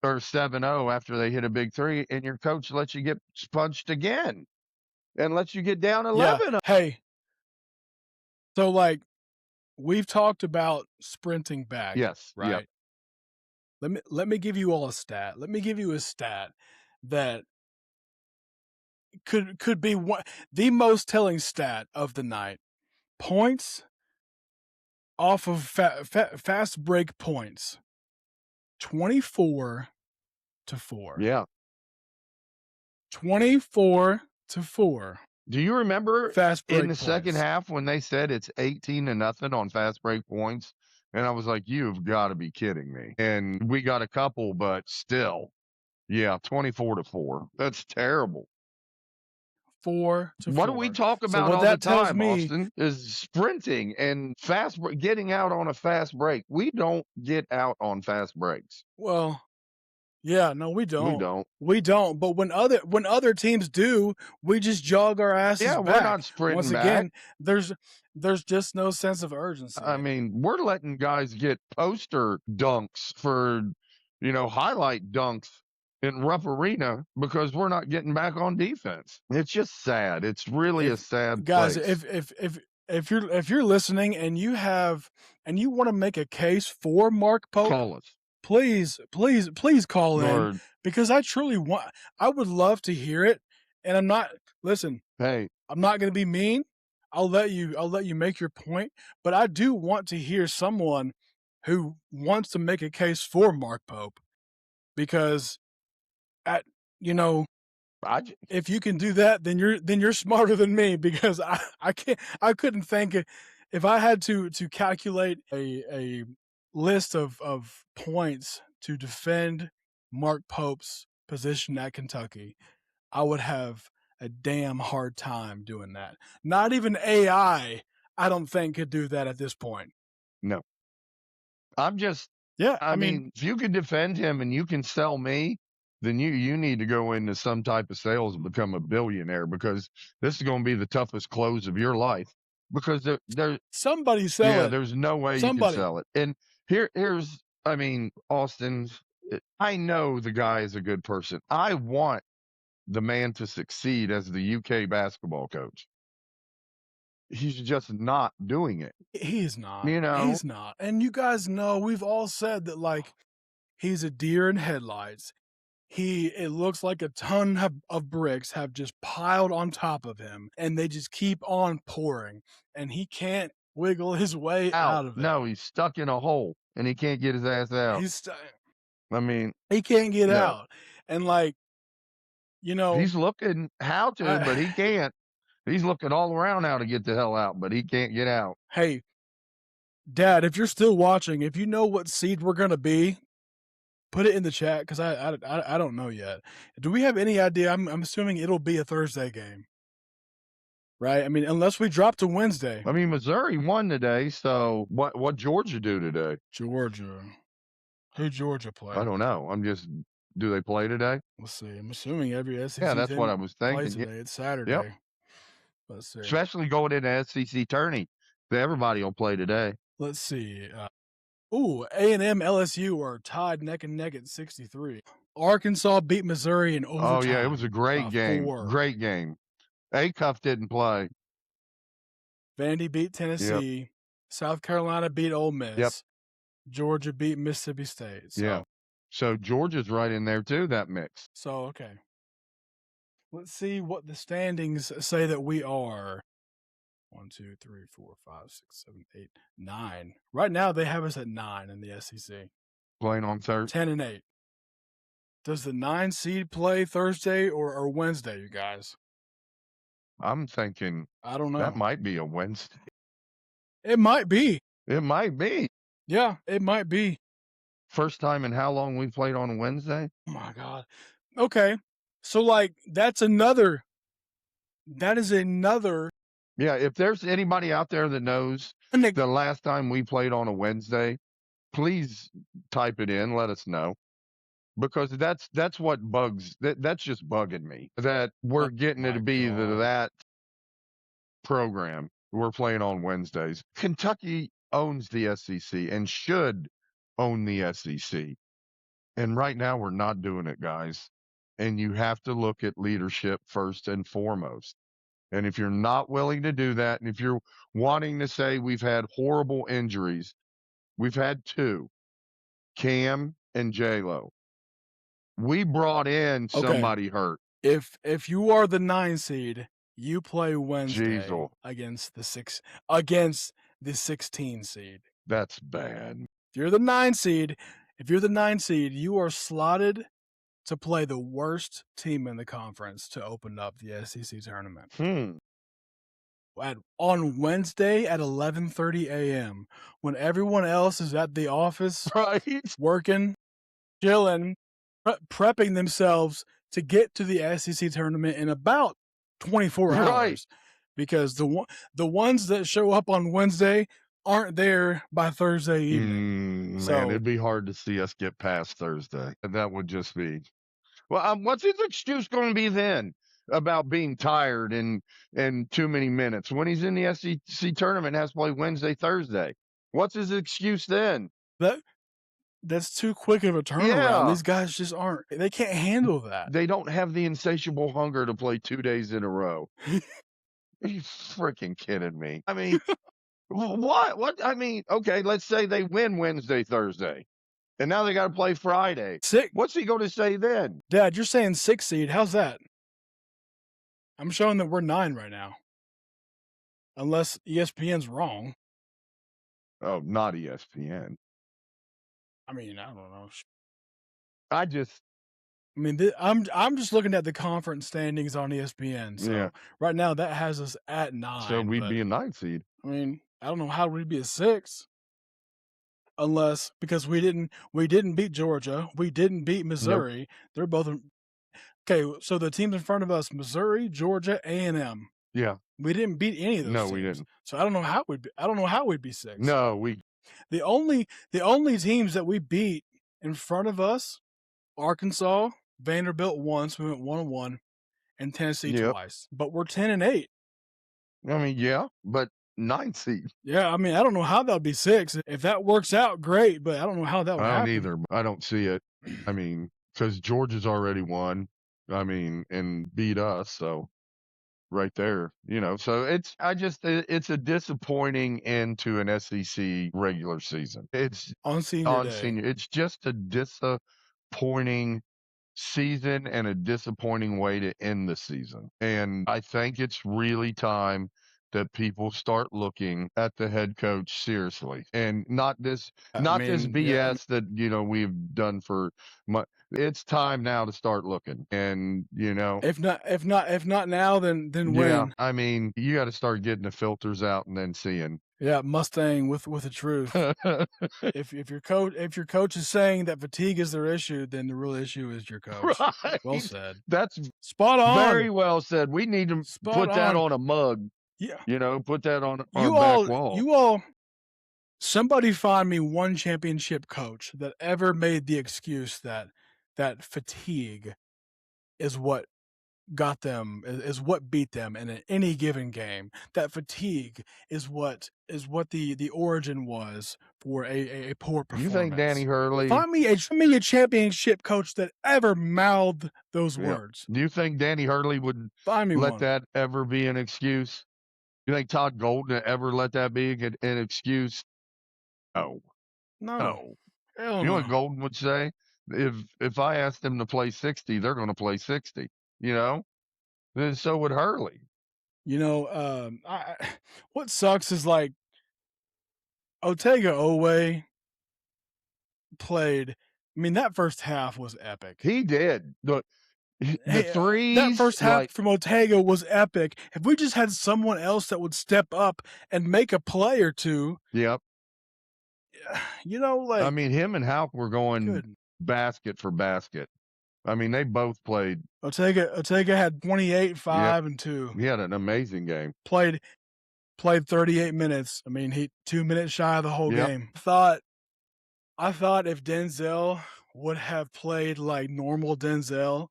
or 7-0 after they hit a big three, and your coach lets you get punched again and lets you get down 11. Yeah. Hey, so like we've talked about sprinting back. Yes. Right. Yep. Let me give you all a stat. Let me give you a stat that could be the most telling stat of the night. Points off of fast break points. 24-4. Yeah. 24-4. Do you remember fast break in the points. second half when they said it's 18-0 on fast break points? And I was like, you've got to be kidding me. And we got a couple, but still, yeah, 24-4. That's terrible. 4-4. What do we talk about all the time, Austin? Is sprinting and getting out on a fast break. We don't get out on fast breaks. Well, yeah, no, we don't. We don't. We don't. But when other teams do, we just jog our asses back. Yeah, we're not sprinting Once again, there's just no sense of urgency. I mean, we're letting guys get poster dunks for, highlight dunks in rough arena because we're not getting back on defense. It's just sad. It's really a sad guys, place. If you're listening and you want to make a case for Mark Pope, call us. Please call in, because I would love to hear it. And I'm not going to be mean. I'll let you make your point, but I do want to hear someone who wants to make a case for Mark Pope, because if you can do that, then you're smarter than me, because I couldn't think if I had to calculate a list of points to defend Mark Pope's position at Kentucky, I would have a damn hard time doing that. Not even AI, I don't think, could do that at this point. No. I mean, if you can defend him and you can sell me, then you need to go into some type of sales and become a billionaire, because this is going to be the toughest close of your life, because somebody sell it. Yeah, there's no way you can sell it. And here's, Austin, I know the guy is a good person. I want the man to succeed as the UK basketball coach. He's just not doing it. He's not. He's not. And you guys know, we've all said that, he's a deer in headlights. It looks like a ton of bricks have just piled on top of him, and they just keep on pouring, and he can't wiggle his way out of it. No, he's stuck in a hole, and he can't get his ass out. He can't get out. And he's looking how to, but he can't. He's looking all around how to get the hell out, but he can't get out. Hey, Dad, if you're still watching, if you know what seed we're going to be, put it in the chat, because I don't know yet. Do we have any idea? I'm assuming it'll be a Thursday game, right? I mean, unless we drop to Wednesday. I mean, Missouri won today, so what Georgia do today? Georgia. Who Georgia play? I don't know. Do they play today? Let's see. I'm assuming every SEC. Yeah, that's what I was thinking. Today. It's Saturday. Yep. Let's see. Especially going into SEC tourney, everybody will play today. Let's see. A&M, LSU are tied neck and neck at 63. Arkansas beat Missouri in overtime. Oh yeah, it was a great game. 4. Great game. Acuff didn't play. Vandy beat Tennessee. Yep. South Carolina beat Ole Miss. Yep. Georgia beat Mississippi State. Yeah. So Georgia's right in there too, that mix. So, okay. Let's see what the standings say that we are. 1, 2, 3, 4, 5, 6, 7, 8, 9. Right now, they have us at 9 in the SEC. Playing on Thursday. 10 and 8. Does the 9 seed play Thursday or Wednesday, you guys? I'm thinking. I don't know. That might be a Wednesday. It might be. It might be. Yeah, it might be. First time in how long we played on a Wednesday? Oh my God. Okay. So that is another. Yeah, if there's anybody out there that knows the last time we played on a Wednesday, please type it in, let us know. Because that's what bugs, that's just bugging me, that we're getting it to be that program. We're playing on Wednesdays. Kentucky owns the SEC and should own the SEC. And right now we're not doing it, guys. And you have to look at leadership first and foremost. And if you're not willing to do that, and if you're wanting to say we've had horrible injuries, we've had 2, Cam and J-Lo. We brought in somebody hurt. If you are the 9 seed, you play Wednesday Jeez. against the 16 seed. That's bad. If you're the 9 seed, you are slotted to play the worst team in the conference to open up the SEC tournament. On Wednesday at 11:30 a.m. when everyone else is at the office, Right? working, chilling, prepping themselves to get to the SEC tournament in about 24 Right. hours, because the ones that show up on Wednesday aren't there by Thursday evening. Man, it'd be hard to see us get past Thursday. That would just be. Well, what's his excuse going to be then about being tired and too many minutes when he's in the SEC tournament and has to play Wednesday, Thursday? What's his excuse then? That's too quick of a turnaround. Yeah. These guys just aren't. They can't handle that. They don't have the insatiable hunger to play 2 days in a row. Are you freaking kidding me? I mean, what? I mean, okay, let's say they win Wednesday, Thursday, and now they got to play Friday. What's he going to say then? Dad, you're saying 6 seed. How's that? I'm showing that we're 9 right now. Unless ESPN's wrong. Oh, not ESPN. I mean, I don't know. I'm just looking at the conference standings on ESPN. So right now that has us at 9. So we'd be a 9 seed. I mean, I don't know how we'd be a 6. Unless, because we didn't beat Georgia, we didn't beat Missouri. Nope. They're both okay. So the teams in front of us: Missouri, Georgia, A&M. Yeah, we didn't beat any of those. No, teams. We didn't. So I don't know how we'd be 6. No, the only teams that we beat in front of us: Arkansas, Vanderbilt once, we went 1-1, and Tennessee twice. But we're 10-8. I mean, yeah, but 9 seed. Yeah, I mean, I don't know how that'll be 6. If that works out, great, but I don't know how that would happen. I don't either. I don't see it. I mean, because Georgia's already won. I mean, and beat us. So right there, So it's a disappointing end to an SEC regular season. It's on senior day. It's just a disappointing season and a disappointing way to end the season. And I think it's really time that people start looking at the head coach seriously, and not this BS that we've done for months. It's time now to start looking, and if not now, then when? Yeah, I mean, you got to start getting the filters out and then seeing. Yeah, Mustang with the truth. if your coach is saying that fatigue is their issue, then the real issue is your coach. Right. Well said. That's spot on. Very well said. We need to put that on a mug. Yeah. Put that on our back wall. You all, somebody find me one championship coach that ever made the excuse that fatigue is what got them, is what beat them in any given game. That fatigue is what the origin was for a poor performance. You think Danny Hurley? Find me a championship coach that ever mouthed those words. Do you think Danny Hurley would let that ever be an excuse? You think Todd Golden ever let that be an excuse? No. No. You know what Golden would say? If I asked them to play 60, they're going to play 60. Then so would Hurley. What sucks is like Otega Owe played. I mean, that first half was epic. He did. The threes. That first half from Otega was epic. If we just had someone else that would step up and make a play or two. Yep. I mean, him and Houck were going basket for basket. I mean, they both played. Otega had 28, 5, and 2. He had an amazing game. Played 38 minutes. I mean, he 2 minutes shy of the whole game. I thought if Denzel would have played like normal Denzel,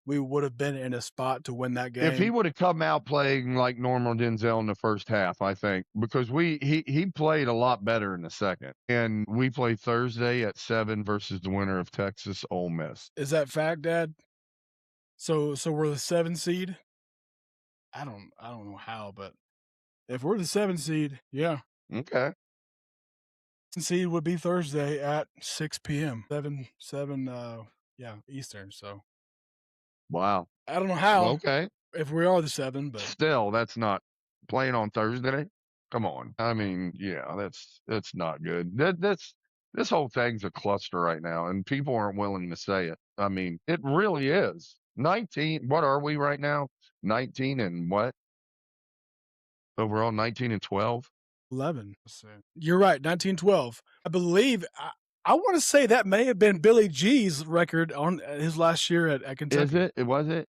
we would have been in a spot to win that game. If he would have come out playing like normal Denzel in the first half, I think, because he played a lot better in the second. And we play Thursday at 7 versus the winner of Texas Ole Miss. Is that fact, Dad? So we're the 7 seed? I don't know how, but if we're the 7 seed, yeah. Okay. Seed would be Thursday at 6 p.m. 7 Eastern. So wow. I don't know how. Well, okay. If we are the 7, but still, that's not playing on Thursday. Come on. I mean, yeah, that's not good. This whole thing's a cluster right now, and people aren't willing to say it. I mean, it really is. 19. What are we right now? 19 and what? Overall, 19 and 12. 11. You're right, 19-12. I believe. I want to say that may have been Billy G's record on his last year at Kentucky. Is it? Was it?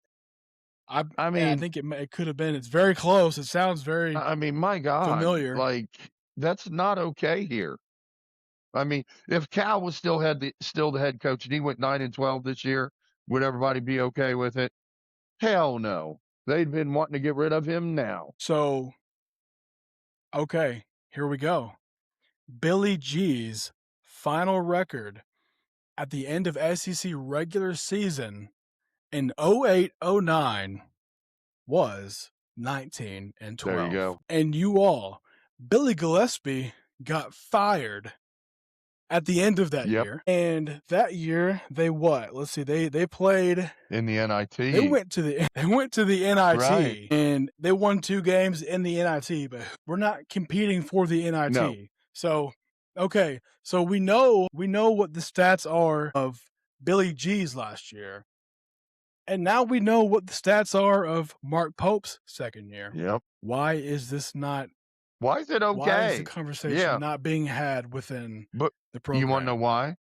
I mean, I think it could have been. It's very close. It sounds very. I mean, my God, familiar. Like, that's not okay here. I mean, if Cal was still the head coach and he went 9-12 this year, would everybody be okay with it? Hell no. They'd been wanting to get rid of him now. So, okay, here we go. Billy G's final record at the end of SEC regular season in 08-09 was 19-12. There you go. And Billy Gillespie got fired at the end of that year. And that year they what? Let's see. They played in the NIT. They went to the NIT, right. and they won 2 games in the NIT, but we're not competing for the NIT. No. So, okay. So we know what the stats are of Billy G's last year. And now we know what the stats are of Mark Pope's second year. Yep. Why is this not? Why is it okay? Why is the conversation not being had within the program? You want to know why?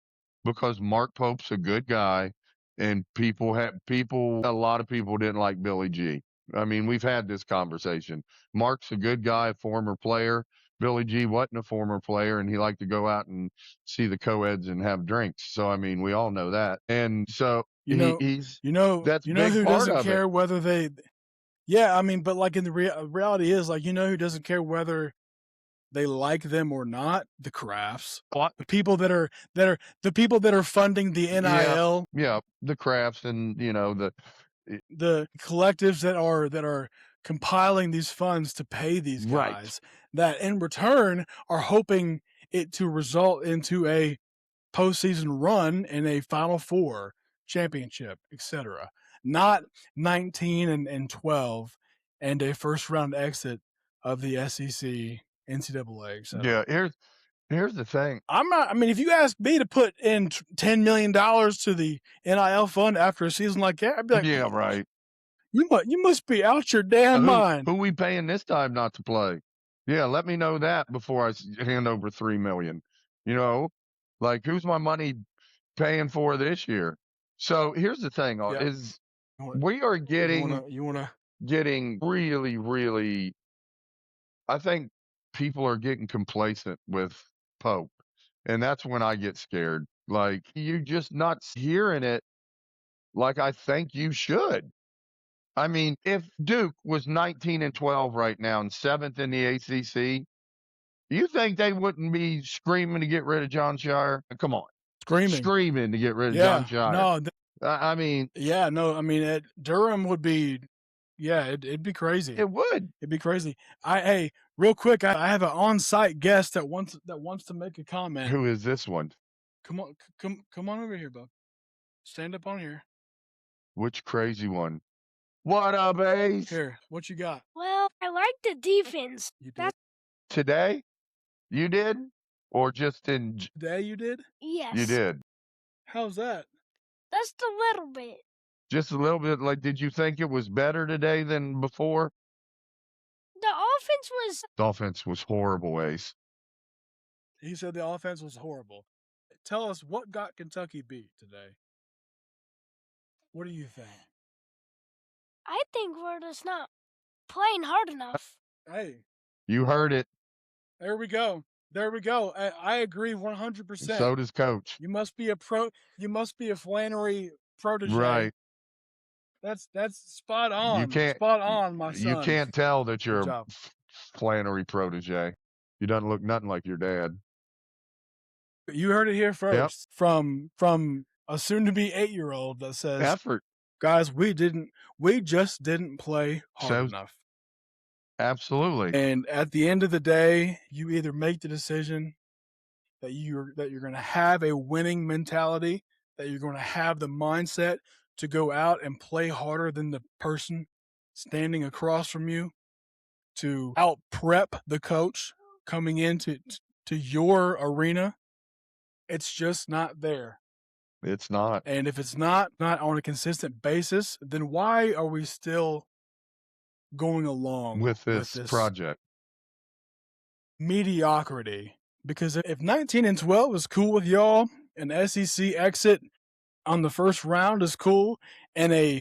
Because Mark Pope's a good guy, and a lot of people didn't like Billy G. I mean, we've had this conversation. Mark's a good guy, a former player. Billy G wasn't a former player, and he liked to go out and see the co-eds and have drinks. So, I mean, we all know that. And so that's who doesn't care whether they. Yeah, I mean, but like in the reality is like who doesn't care whether they like them or not? The Crafts. What? The people that are funding the NIL. Yeah, the Crafts and the collectives that are compiling these funds to pay these guys that in return are hoping it to result into a postseason run and a Final Four championship, etc. Not 19-12 and a first round exit of the SEC, NCAA, etc. Yeah, here's the thing. If you ask me to put in $10 million to the NIL fund after a season like that, I'd be like, yeah, right. You must be out your damn mind. Who we paying this time not to play? Yeah, let me know that before I hand over $3 million. Like who's my money paying for this year? So here's the thing: is we are getting getting really, really. I think people are getting complacent with Pope, and that's when I get scared. Like you're just not hearing it like I think you should. I mean, if Duke was 19-12 right now and 7th in the ACC, you think they wouldn't be screaming to get rid of John Shire? Come on. Screaming to get rid of John Shire. No, Durham would be, it'd be crazy. It would. It'd be crazy. Hey, real quick, I have an on-site guest that wants to make a comment. Who is this one? Come on over here, bud. Stand up on here. Which crazy one? What up, Ace? Here, what you got? Well, I like the defense. Today? You did? Or just in... Today you did? Yes. You did. How's that? Just a little bit. Just a little bit? Like, did you think it was better today than before? The offense was horrible, Ace. He said the offense was horrible. Tell us what got Kentucky beat today. What do you think? I think we're just not playing hard enough. Hey. You heard it. There we go. I agree 100%. So does Coach. You must be a Flannery protege. Right. That's spot on. You can't, spot on, my son. you can't tell that you're Good a job. flannelly protege. You doesn't look nothing like your dad. You heard it here first from a soon-to-be 8-year-old that says, Effort. guys, we just didn't play hard enough. Absolutely. And at the end of the day, you either make the decision that you're going to have a winning mentality, that you're going to have the mindset to go out and play harder than the person standing across from you, to out prep the coach coming into your arena. It's just not there. It's not. And if it's not on a consistent basis, then why are we still going along with this project? Mediocrity. Because if 19-12 is cool with y'all, an SEC exit on the first round is cool, and a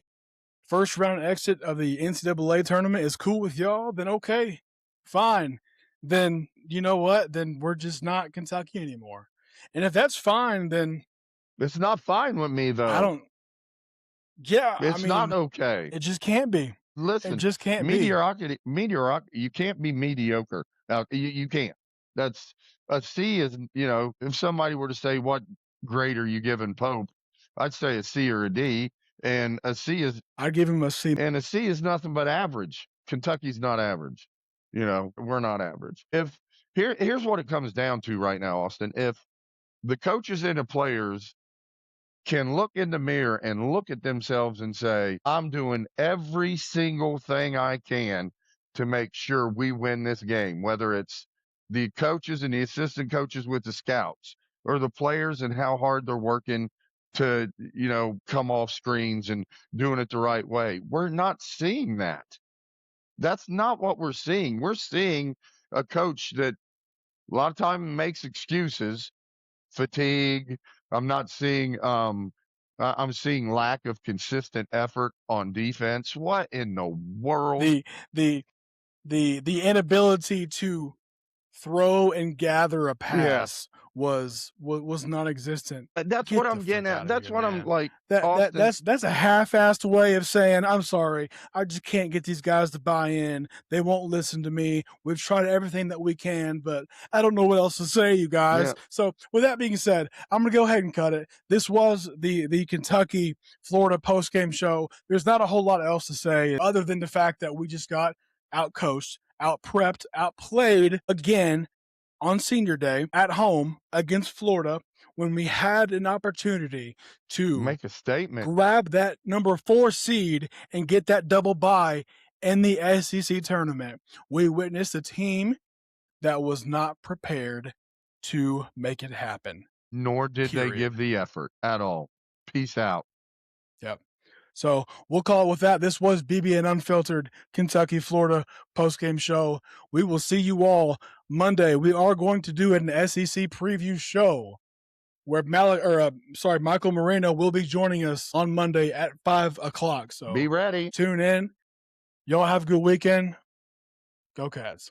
first round exit of the NCAA tournament is cool with y'all, then okay, fine. Then you know what? Then we're just not Kentucky anymore. And if that's fine, then it's not fine with me, though. I don't. Yeah, it's not okay. It just can't be. Listen, it just can't mediocrity. You can't be mediocre. Now, you can't. That's a C is, if somebody were to say, what grade are you giving Pope? I'd say a C or a D. And a C is, I'd give him a C. And a C is nothing but average. Kentucky's not average. We're not average. Here's what it comes down to right now, Austin. If the coaches and the players can look in the mirror and look at themselves and say, I'm doing every single thing I can to make sure we win this game, whether it's the coaches and the assistant coaches with the scouts, or the players and how hard they're working to, come off screens and doing it the right way. We're not seeing that. That's not what we're seeing. We're seeing a coach that a lot of time makes excuses, fatigue. I'm not seeing, I'm seeing lack of consistent effort on defense. What in the world? The inability to throw and gather a pass was non-existent. That's what I'm getting at. That's what I'm like. That's a half-assed way of saying, I'm sorry, I just can't get these guys to buy in. They won't listen to me. We've tried everything that we can, but I don't know what else to say, you guys. Yeah. So with that being said, I'm going to go ahead and cut it. This was the Kentucky-Florida postgame show. There's not a whole lot else to say other than the fact that we just got outcoached, out-prepped, outplayed again on senior day at home against Florida, when we had an opportunity to make a statement, grab that number 4 seed and get that double bye in the SEC tournament. We witnessed a team that was not prepared to make it happen. Nor did they give the effort at all. Peace out. Yep. So we'll call it with that. This was BBN Unfiltered Kentucky, Florida postgame show. We will see you all Monday. We are going to do an SEC preview show where Michael Moreno will be joining us on Monday at 5:00. So be ready. Tune in. Y'all have a good weekend. Go Cats.